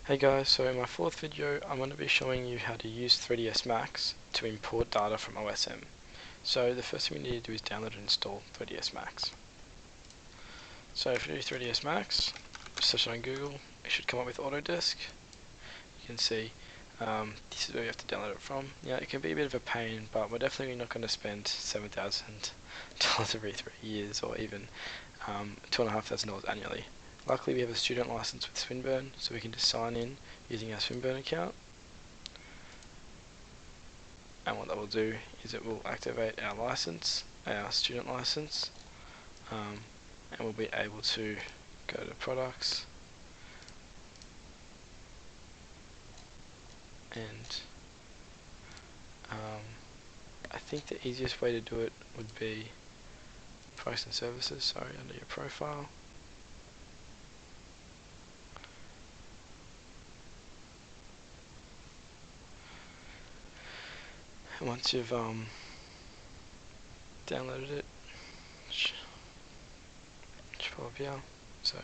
Hey guys, so in my fourth video I'm going to be showing you how to use 3ds Max to import data from OSM. So the first thing we need to do is download and install 3ds Max. So if you do 3ds Max, search on Google, it should come up with Autodesk. You can see this is where you have to download it from. Yeah, it can be a bit of a pain, but we're definitely not going to spend $7,000 every 3 years or even $2,500 annually. Luckily we have a student license with Swinburne, so we can just sign in using our Swinburne account. And what that will do is it will activate our license, our student license, and we'll be able to go to products and I think the easiest way to do it would be products and services, sorry, under your profile. And once you've downloaded it, should pull up here. So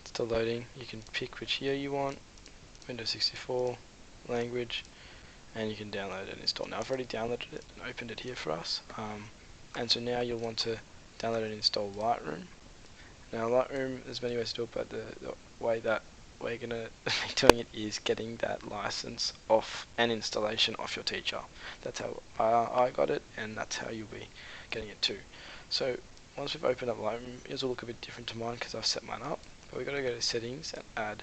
it's still loading. You can pick which year you want, Windows 64, language, and you can download and install. Now I've already downloaded it and opened it here for us, and so now you'll want to download and install Lightroom. Now Lightroom, there's many ways to do it, but the way that we're going to be doing it is getting that license off and installation off your teacher. That's how I got it, and that's how you'll be getting it too. So once we've opened up Lightroom, yours will look a bit different to mine because I've set mine up, but we've got to go to settings and add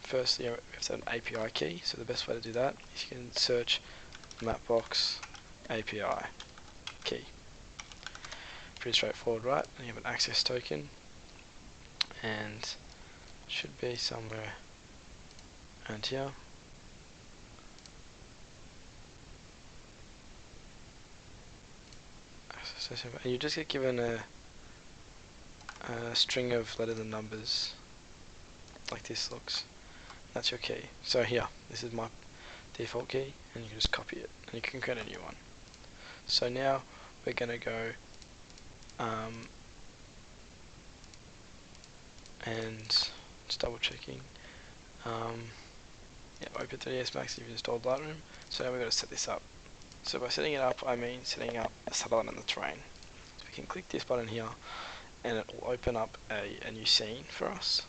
firstly we have to add an API key. So the best way to do that is you can search Mapbox API key. Pretty straightforward, right? And you have an access token, and should be somewhere around here. And you just get given a string of letters and numbers like this looks. That's your key. So here, this is my default key, and you can just copy it and you can create a new one. So now we're going to go and just double checking. Yeah, open 3ds Max if you've installed Lightroom. So now we've got to set this up. So by setting it up, I mean setting up the satellite and the terrain. So we can click this button here, and it will open up a new scene for us.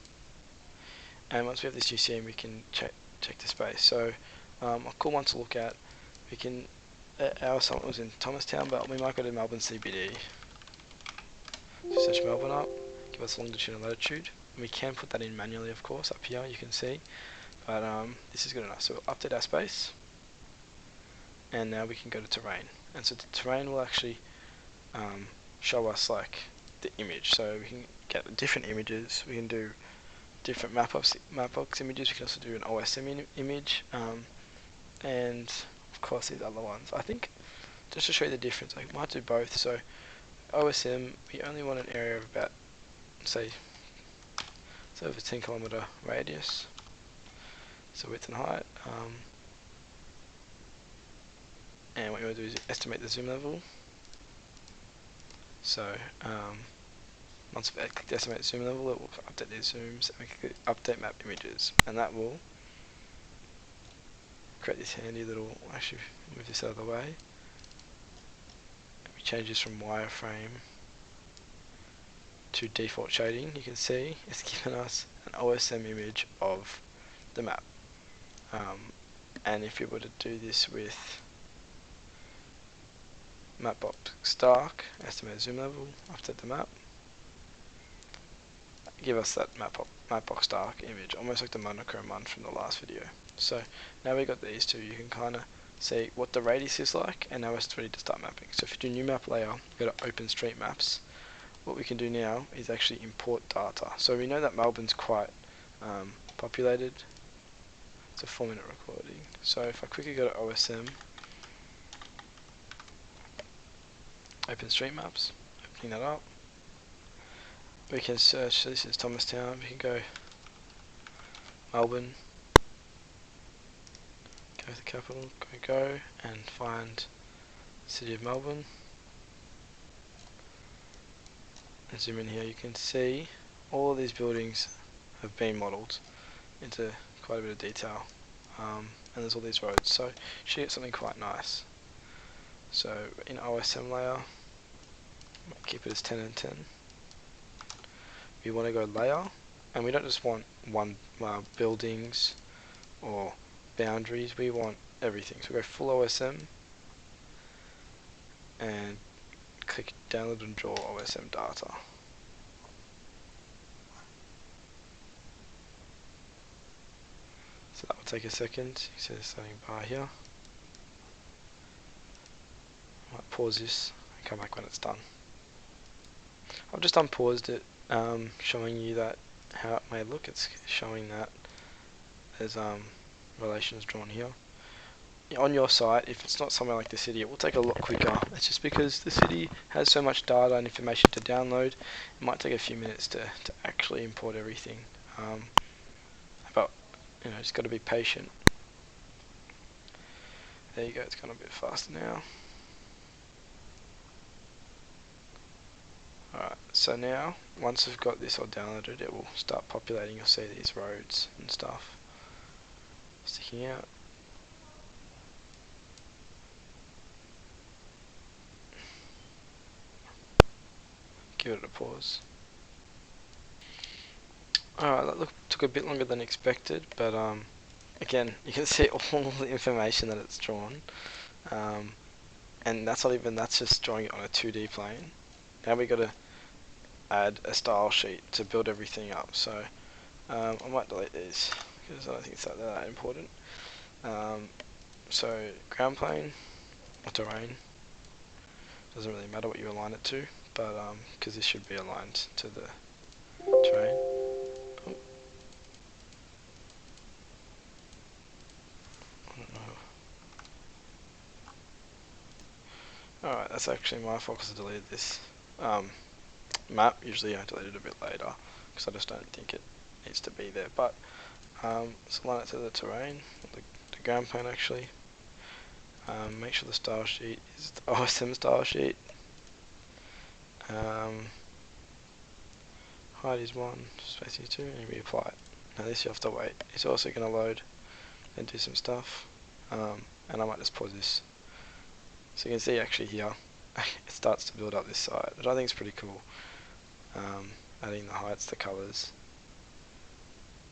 And once we have this new scene, we can check the space. So a cool one to look at. We can. Our assignment was in Thomastown, but we might go to Melbourne CBD. So search Melbourne up, give us longitude and latitude. And we can put that in manually, of course, up here you can see. But this is good enough. So we'll update our space, and now we can go to terrain. And so the terrain will actually show us like the image. So we can get different images. We can do different Mapbox images. We can also do an OSM image, and of course these other ones. I think just to show you the difference, I might do both. So OSM, we only want an area of about, say, it's over 10km radius. So width and height, and what you want to do is estimate the zoom level. So once we've clicked estimate zoom level, it will update these zooms, and we can update map images, and that will create this handy little, actually move this out of the way. We change this from wireframe to default shading. You can see it's given us an OSM image of the map. And if you were to do this with Mapbox Dark, estimate zoom level, update the map, give us that Mapbox Dark image, almost like the monochrome one from the last video. So now we've got these two, you can kind of see what the radius is like, and now it's ready to start mapping. So if you do new map layer, go to OpenStreetMaps. What we can do now is actually import data. So we know that Melbourne's quite populated. It's a 4-minute recording. So if I quickly go to OSM, OpenStreetMaps, opening that up, we can search. So this is Thomastown. We can go Melbourne, go to the capital, go and find the city of Melbourne, and zoom in here. You can see all of these buildings have been modelled. into quite a bit of detail, and there's all these roads, so you should get something quite nice. So in OSM layer, keep it as 10 and 10. We want to go layer, and we don't just want one buildings or boundaries, we want everything. So we go full OSM and click download and draw OSM data. So that will take a second. You see the starting bar here. I might pause this and come back when it's done. I've just unpaused it, showing you that how it may look. It's showing that there's relations drawn here. On your site, if it's not somewhere like the city, it will take a lot quicker. It's just because the city has so much data and information to download. It might take a few minutes to actually import everything. But just got to be patient. There you go, it's gone a bit faster now. Alright, so now, once we've got this all downloaded, it will start populating. You'll see these roads and stuff sticking out. Give it a pause. Alright, that took a bit longer than expected, but again, you can see all the information that it's drawn. And that's just drawing it on a 2D plane. Now we got to add a style sheet to build everything up. So I might delete these because I don't think it's that important. So ground plane or terrain, doesn't really matter what you align it to, but because this should be aligned to the terrain. Oh. I don't know. Alright, that's actually my fault because I deleted this map. Usually I delete it a bit later because I just don't think it needs to be there, but let's align it to the terrain, the ground plane actually. Make sure the style sheet is the OSM style sheet. Height is 1, spacing is 2, and reapply it. Now this you have to wait. It's also going to load and do some stuff, and I might just pause this. So you can see actually here, it starts to build up this side, which I think is pretty cool. Adding the heights, the colours,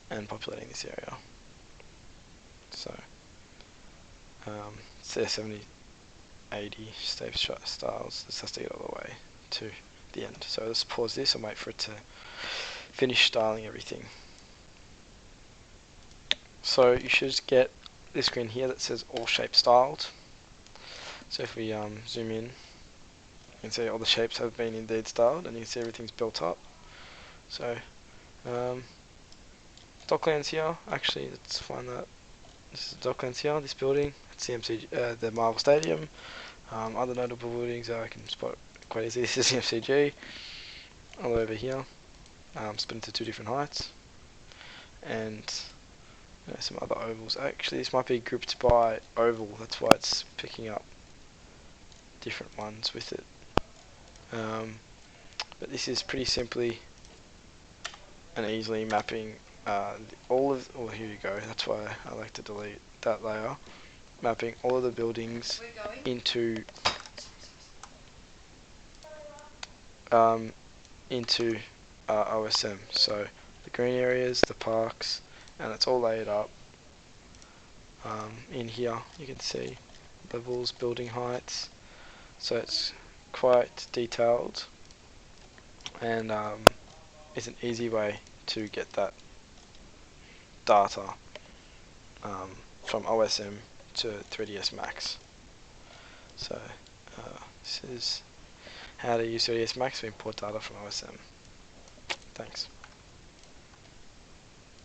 and populating this area. So, it's 70, 80 styles. This has to get all the way to the end. So let's pause this and wait for it to finish styling everything. So you should get this screen here that says all shapes styled. So if we zoom in, you can see all the shapes have been indeed styled, and you can see everything's built up. So Docklands here, actually let's find that. This is Docklands here, this building, it's the Marvel Stadium. Other notable buildings I can spot quite easily. This is the MCG, all over here, split into 2 different heights, and some other ovals. Actually this might be grouped by oval, that's why it's picking up different ones with it. But this is pretty simply and easily mapping oh here you go, that's why I like to delete that layer. Mapping all of the buildings into OSM. So the green areas, the parks, and it's all laid up. In here you can see levels, building heights, so it's quite detailed, and it's an easy way to get that data from OSM to 3ds Max. So this is how to use 3ds Max to import data from OSM. Thanks.